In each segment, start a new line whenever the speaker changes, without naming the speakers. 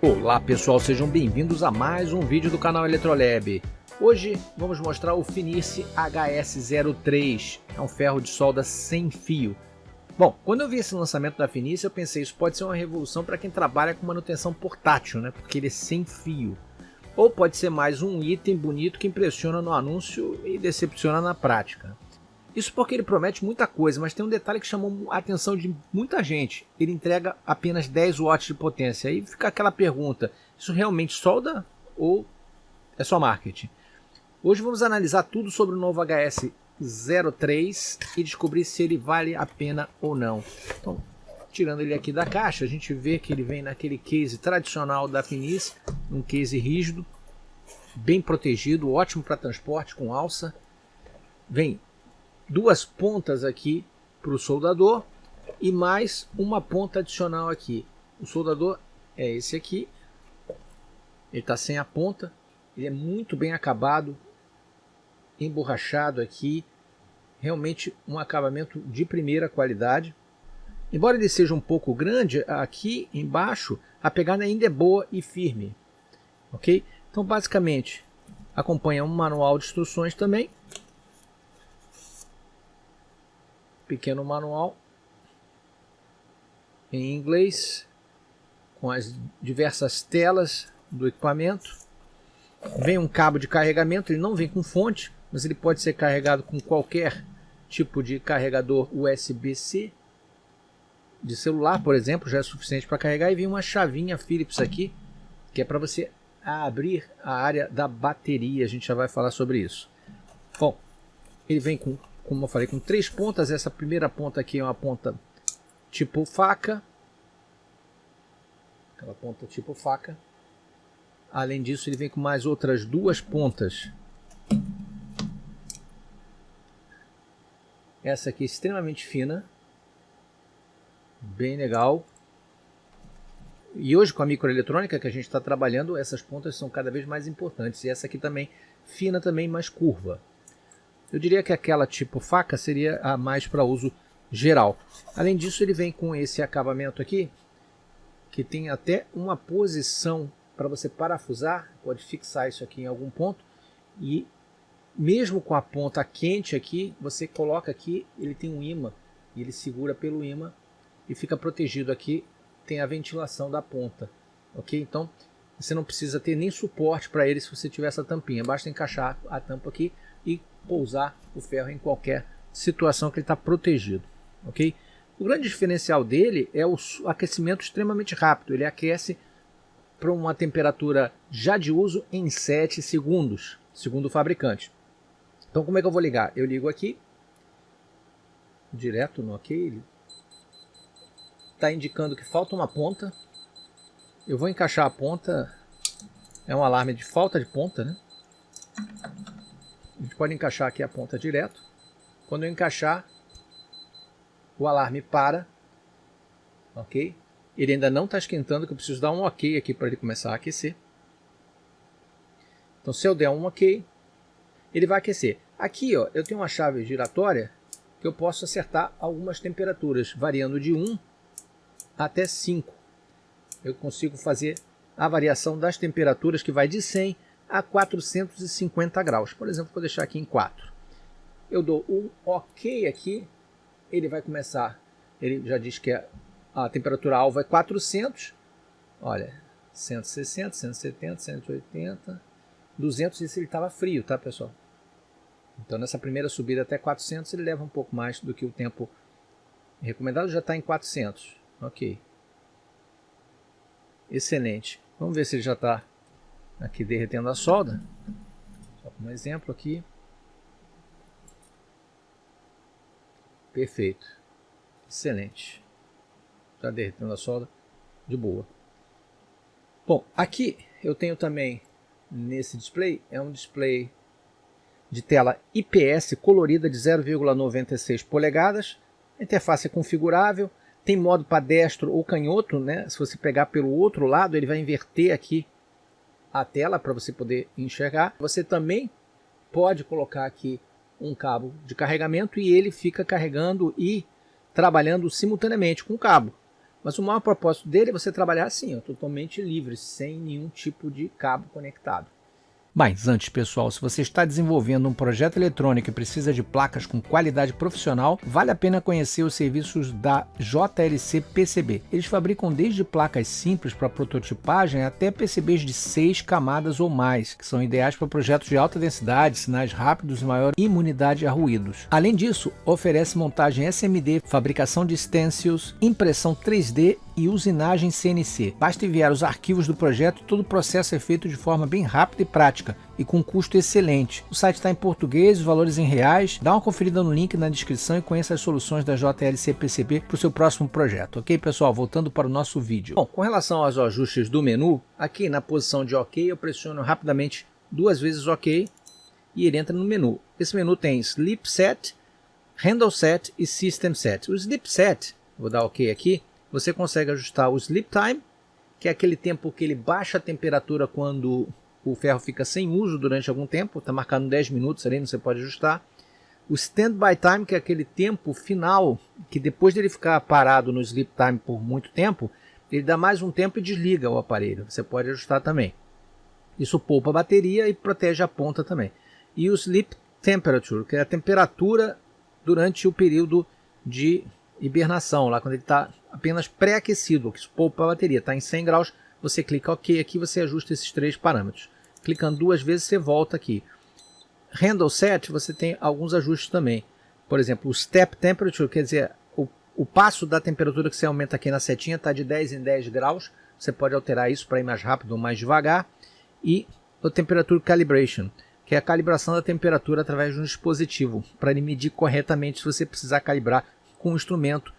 Olá pessoal, sejam bem-vindos a mais um vídeo do canal Eletrolab. Hoje vamos mostrar o Finice HS03, é um ferro de solda sem fio. Bom, quando eu vi esse lançamento da Finice eu pensei, isso pode ser uma revolução para quem trabalha com manutenção portátil, né? Porque ele é sem fio. Ou pode ser mais um item bonito que impressiona no anúncio e decepciona na prática. Isso porque ele promete muita coisa, mas tem um detalhe que chamou a atenção de muita gente. Ele entrega apenas 10 watts de potência. Aí fica aquela pergunta, isso realmente solda ou é só marketing? Hoje vamos analisar tudo sobre o novo HS03 e descobrir se ele vale a pena ou não. Então, tirando ele aqui da caixa, a gente vê que ele vem naquele case tradicional da Finice, um case rígido, bem protegido, ótimo para transporte com alça. Vem duas pontas aqui para o soldador e mais uma ponta adicional aqui. O soldador é esse aqui, ele está sem a ponta, ele é muito bem acabado, emborrachado aqui, realmente um acabamento de primeira qualidade. Embora ele seja um pouco grande, aqui embaixo a pegada ainda é boa e firme, ok? Então basicamente acompanha um manual de instruções também, pequeno manual em inglês com as diversas telas do equipamento. Vem um cabo de carregamento, ele não vem com fonte, mas ele pode ser carregado com qualquer tipo de carregador USB-C de celular, por exemplo, já é suficiente para carregar. E vem uma chavinha Phillips aqui, que é para você abrir a área da bateria, a gente já vai falar sobre isso. Bom, ele vem com, como eu falei, com 3 pontas. Essa primeira ponta aqui é uma ponta tipo faca. Aquela ponta tipo faca. Além disso, ele vem com mais outras 2 pontas. Essa aqui é extremamente fina. Bem legal. E hoje com a microeletrônica que a gente está trabalhando, essas pontas são cada vez mais importantes. E essa aqui também, fina também, mais curva. Eu diria que aquela tipo faca seria a mais para uso geral. Além disso, ele vem com esse acabamento aqui, que tem até uma posição para você parafusar. Pode fixar isso aqui em algum ponto. E mesmo com a ponta quente aqui, você coloca aqui, ele tem um ímã. E ele segura pelo ímã e fica protegido aqui. Tem a ventilação da ponta. Ok? Então, você não precisa ter nem suporte para ele se você tiver essa tampinha. Basta encaixar a tampa aqui e pousar o ferro em qualquer situação que ele está protegido, ok? O grande diferencial dele é o aquecimento extremamente rápido. Ele aquece para uma temperatura já de uso em 7 segundos, segundo o fabricante. Então como é que eu vou ligar? Eu ligo aqui, direto no ok, ele está indicando que falta uma ponta. Eu vou encaixar a ponta, é um alarme de falta de ponta, né? A gente pode encaixar aqui a ponta direto. Quando eu encaixar, o alarme para. Ok? Ele ainda não está esquentando, que eu preciso dar um ok aqui para ele começar a aquecer. Então se eu der um ok, ele vai aquecer. Aqui ó, eu tenho uma chave giratória que eu posso acertar algumas temperaturas, variando de 1 até 5. Eu consigo fazer a variação das temperaturas que vai de 100 a 450 graus. Por exemplo, vou deixar aqui em 4. Eu dou um OK aqui, ele vai começar, ele já diz que a temperatura alvo é 400, olha, 160, 170, 180, 200, isso ele estava frio, tá pessoal? Então nessa primeira subida até 400 ele leva um pouco mais do que o tempo recomendado, já está em 400, ok. Excelente, vamos ver se ele já está aqui derretendo a solda. Só como exemplo aqui. Perfeito. Excelente. Está derretendo a solda de boa. Bom, aqui eu tenho também nesse display, é um display de tela IPS colorida de 0,96 polegadas. A interface é configurável. Tem modo para destro ou canhoto, né? Se você pegar pelo outro lado, ele vai inverter aqui a tela para você poder enxergar. Você também pode colocar aqui um cabo de carregamento e ele fica carregando e trabalhando simultaneamente com o cabo. Mas o maior propósito dele é você trabalhar assim, ó, totalmente livre, sem nenhum tipo de cabo conectado. Mas antes, pessoal, se você está desenvolvendo um projeto eletrônico e precisa de placas com qualidade profissional, vale a pena conhecer os serviços da JLC PCB. Eles fabricam desde placas simples para prototipagem até PCBs de 6 camadas ou mais, que são ideais para projetos de alta densidade, sinais rápidos e maior imunidade a ruídos. Além disso, oferece montagem SMD, fabricação de stencils, impressão 3D e usinagem CNC. Basta enviar os arquivos do projeto e todo o processo é feito de forma bem rápida e prática e com custo excelente. O site está em português, os valores em reais. Dá uma conferida no link na descrição e conheça as soluções da JLC PCB para o seu próximo projeto. Ok, pessoal? Voltando para o nosso vídeo. Bom, com relação aos ajustes do menu, aqui na posição de OK eu pressiono rapidamente 2 vezes OK e ele entra no menu. Esse menu tem Sleep Set, Handle Set e System Set. O Sleep Set, vou dar OK aqui, você consegue ajustar o Sleep Time, que é aquele tempo que ele baixa a temperatura quando o ferro fica sem uso durante algum tempo, está marcado 10 minutos ali, você pode ajustar. O Standby Time, que é aquele tempo final, que depois dele ficar parado no Sleep Time por muito tempo, ele dá mais um tempo e desliga o aparelho, você pode ajustar também. Isso poupa a bateria e protege a ponta também. E o Sleep Temperature, que é a temperatura durante o período de hibernação, lá quando ele está apenas pré-aquecido, que isso poupa a bateria, está em 100 graus, você clica OK aqui, você ajusta esses 3 parâmetros. Clicando 2 vezes, você volta aqui. Handle Set, você tem alguns ajustes também. Por exemplo, o Step Temperature, quer dizer, o passo da temperatura que você aumenta aqui na setinha está de 10 em 10 graus, você pode alterar isso para ir mais rápido ou mais devagar. E o Temperature Calibration, que é a calibração da temperatura através de um dispositivo, para ele medir corretamente se você precisar calibrar com um instrumento,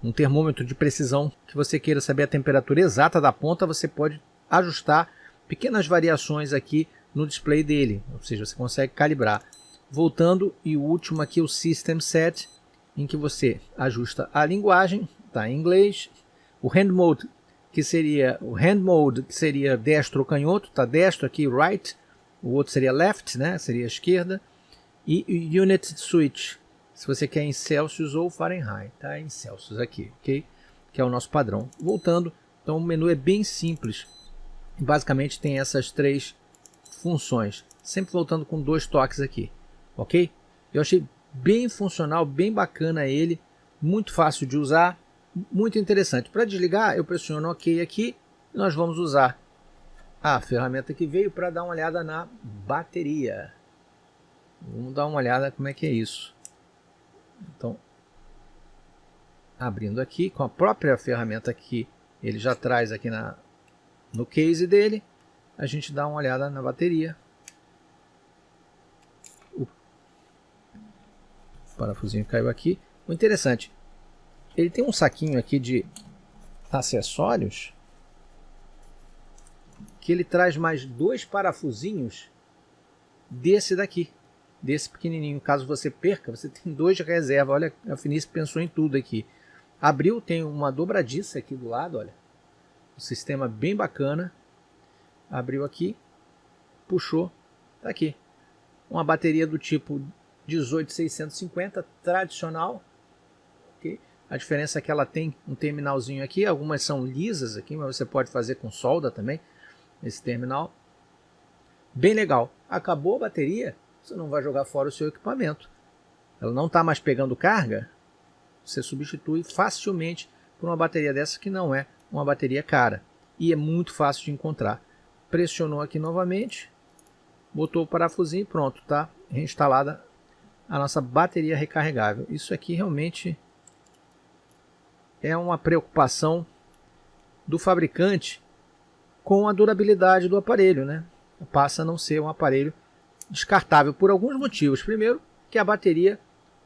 um termômetro de precisão que você queira saber a temperatura exata da ponta, você pode ajustar pequenas variações aqui no display dele, ou seja, você consegue calibrar. Voltando, e o último aqui, o System Set, em que você ajusta a linguagem, está em inglês, o Hand Mode, que seria destro ou canhoto, está destro aqui, right, o outro seria left, né, seria esquerda, e o Unit Switch, se você quer em Celsius ou Fahrenheit, tá? Em Celsius aqui, ok? Que é o nosso padrão. Voltando, então o menu é bem simples. Basicamente tem essas 3 funções. Sempre voltando com 2 toques aqui, ok? Eu achei bem funcional, bem bacana ele. Muito fácil de usar, muito interessante. Para desligar, eu pressiono OK aqui. E nós vamos usar a ferramenta que veio para dar uma olhada na bateria. Vamos dar uma olhada como é que é isso. Então, abrindo aqui com a própria ferramenta que ele já traz aqui no case dele, a gente dá uma olhada na bateria. O parafusinho caiu aqui. O interessante, ele tem um saquinho aqui de acessórios que ele traz mais 2 parafusinhos desse daqui. Desse pequenininho, caso você perca, você tem 2 de reserva. Olha, a Finis pensou em tudo aqui. Abriu, tem uma dobradiça aqui do lado, olha. Um sistema bem bacana. Abriu aqui, puxou, tá aqui. Uma bateria do tipo 18650, tradicional. Okay? A diferença é que ela tem um terminalzinho aqui. Algumas são lisas aqui, mas você pode fazer com solda também, esse terminal. Bem legal. Acabou a bateria, você não vai jogar fora o seu equipamento. Ela não está mais pegando carga, você substitui facilmente por uma bateria dessa que não é uma bateria cara. E é muito fácil de encontrar. Pressionou aqui novamente, botou o parafusinho e pronto, está reinstalada a nossa bateria recarregável. Isso aqui realmente é uma preocupação do fabricante com a durabilidade do aparelho, né? Passa a não ser um aparelho descartável por alguns motivos. Primeiro, que a bateria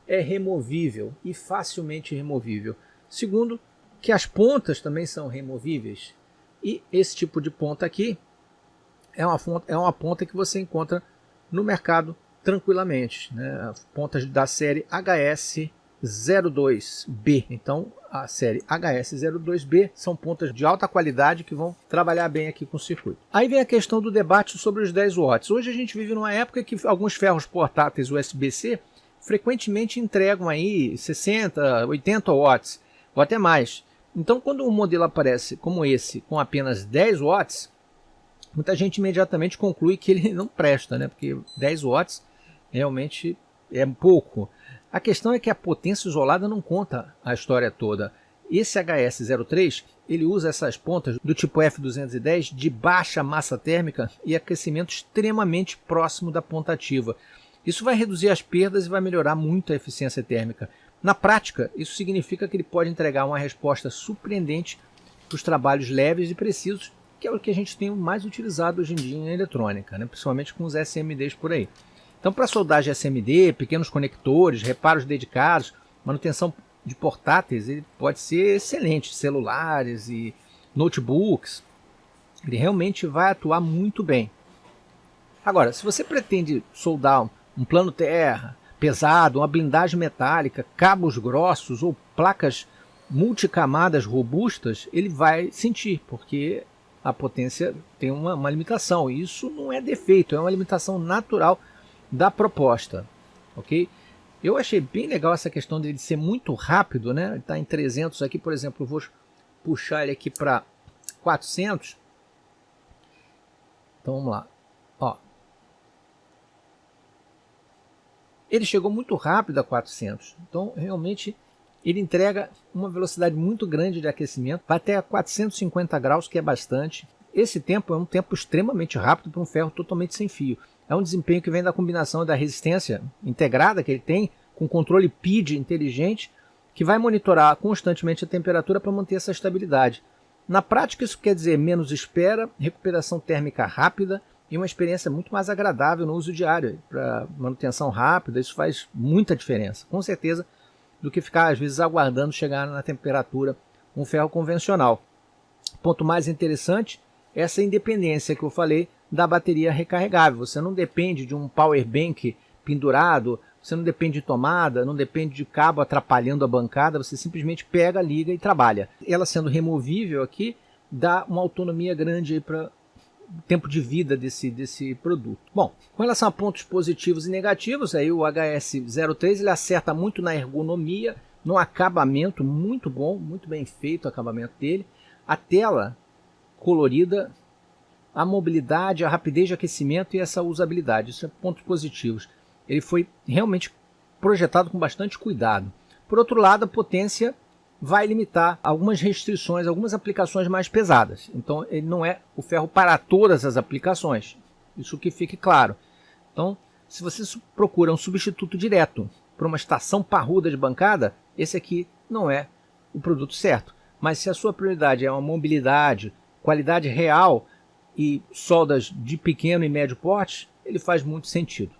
é removível e facilmente removível. Segundo, que as pontas também são removíveis. E esse tipo de ponta aqui é uma ponta que você encontra no mercado tranquilamente, né? Pontas da série HS02B. Então, a série HS02B são pontas de alta qualidade que vão trabalhar bem aqui com o circuito. Aí vem a questão do debate sobre os 10 watts. Hoje a gente vive numa época que alguns ferros portáteis USB-C frequentemente entregam aí 60, 80 watts ou até mais. Então, quando um modelo aparece como esse, com apenas 10 watts, muita gente imediatamente conclui que ele não presta, né? Porque 10 watts realmente é pouco. A questão é que a potência isolada não conta a história toda. Esse HS03, ele usa essas pontas do tipo F210 de baixa massa térmica e aquecimento extremamente próximo da ponta ativa. Isso vai reduzir as perdas e vai melhorar muito a eficiência térmica. Na prática, isso significa que ele pode entregar uma resposta surpreendente para os trabalhos leves e precisos, que é o que a gente tem mais utilizado hoje em dia em eletrônica, né? Principalmente com os SMDs por aí. Então, para soldagem SMD, pequenos conectores, reparos dedicados, manutenção de portáteis, ele pode ser excelente, celulares e notebooks. Ele realmente vai atuar muito bem. Agora, se você pretende soldar um plano terra pesado, uma blindagem metálica, cabos grossos ou placas multicamadas robustas, ele vai sentir, porque a potência tem uma limitação. Isso não é defeito, é uma limitação natural da proposta, ok? Eu achei bem legal essa questão dele ser muito rápido, né? Ele está em 300 aqui, por exemplo, eu vou puxar ele aqui para 400. Então vamos lá, ó. Ele chegou muito rápido a 400, então realmente ele entrega uma velocidade muito grande de aquecimento, vai até 450 graus, que é bastante. Esse tempo é um tempo extremamente rápido para um ferro totalmente sem fio. É um desempenho que vem da combinação da resistência integrada que ele tem, com controle PID inteligente, que vai monitorar constantemente a temperatura para manter essa estabilidade. Na prática, isso quer dizer menos espera, recuperação térmica rápida e uma experiência muito mais agradável no uso diário. Para manutenção rápida, isso faz muita diferença, com certeza, do que ficar, às vezes, aguardando chegar na temperatura um ferro convencional. Ponto mais interessante é essa independência que eu falei da bateria recarregável. Você não depende de um power bank pendurado, você não depende de tomada, não depende de cabo atrapalhando a bancada, você simplesmente pega, liga e trabalha. Ela sendo removível aqui, dá uma autonomia grande para o tempo de vida desse produto. Bom, com relação a pontos positivos e negativos, aí o HS03 ele acerta muito na ergonomia, no acabamento muito bom, muito bem feito o acabamento dele, a tela colorida, a mobilidade, a rapidez de aquecimento e essa usabilidade. Isso é pontos positivos. Ele foi realmente projetado com bastante cuidado. Por outro lado, a potência vai limitar algumas restrições, algumas aplicações mais pesadas. Então, ele não é o ferro para todas as aplicações. Isso que fique claro. Então, se você procura um substituto direto para uma estação parruda de bancada, esse aqui não é o produto certo. Mas se a sua prioridade é uma mobilidade, qualidade real e soldas de pequeno e médio porte, ele faz muito sentido.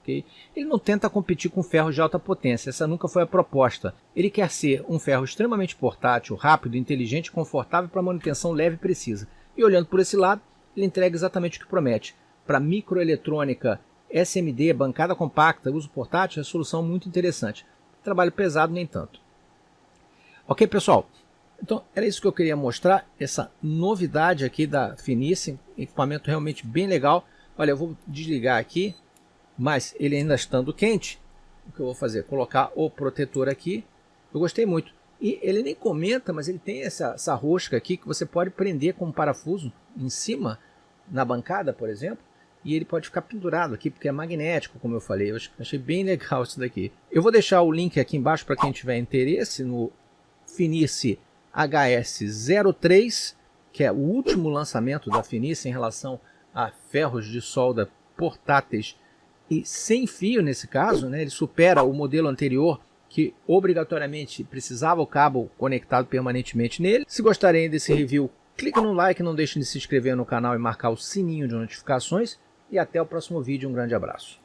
Okay? Ele não tenta competir com ferros de alta potência, essa nunca foi a proposta. Ele quer ser um ferro extremamente portátil, rápido, inteligente e confortável para manutenção leve e precisa. E olhando por esse lado, ele entrega exatamente o que promete. Para microeletrônica, SMD, bancada compacta, uso portátil, é uma solução muito interessante. Trabalho pesado, nem tanto. Ok, pessoal? Então, era isso que eu queria mostrar, essa novidade aqui da Finice, equipamento realmente bem legal. Olha, eu vou desligar aqui, mas ele ainda estando quente, o que eu vou fazer? Colocar o protetor aqui. Eu gostei muito. E ele nem comenta, mas ele tem essa rosca aqui que você pode prender com um parafuso em cima, na bancada, por exemplo, e ele pode ficar pendurado aqui, porque é magnético, como eu falei. Eu achei bem legal isso daqui. Eu vou deixar o link aqui embaixo para quem tiver interesse no Finice HS03, que é o último lançamento da Finice em relação a ferros de solda portáteis e sem fio nesse caso, né? Ele supera o modelo anterior que obrigatoriamente precisava o cabo conectado permanentemente nele. Se gostarem desse review, clica no like, não deixem de se inscrever no canal e marcar o sininho de notificações e até o próximo vídeo. Um grande abraço.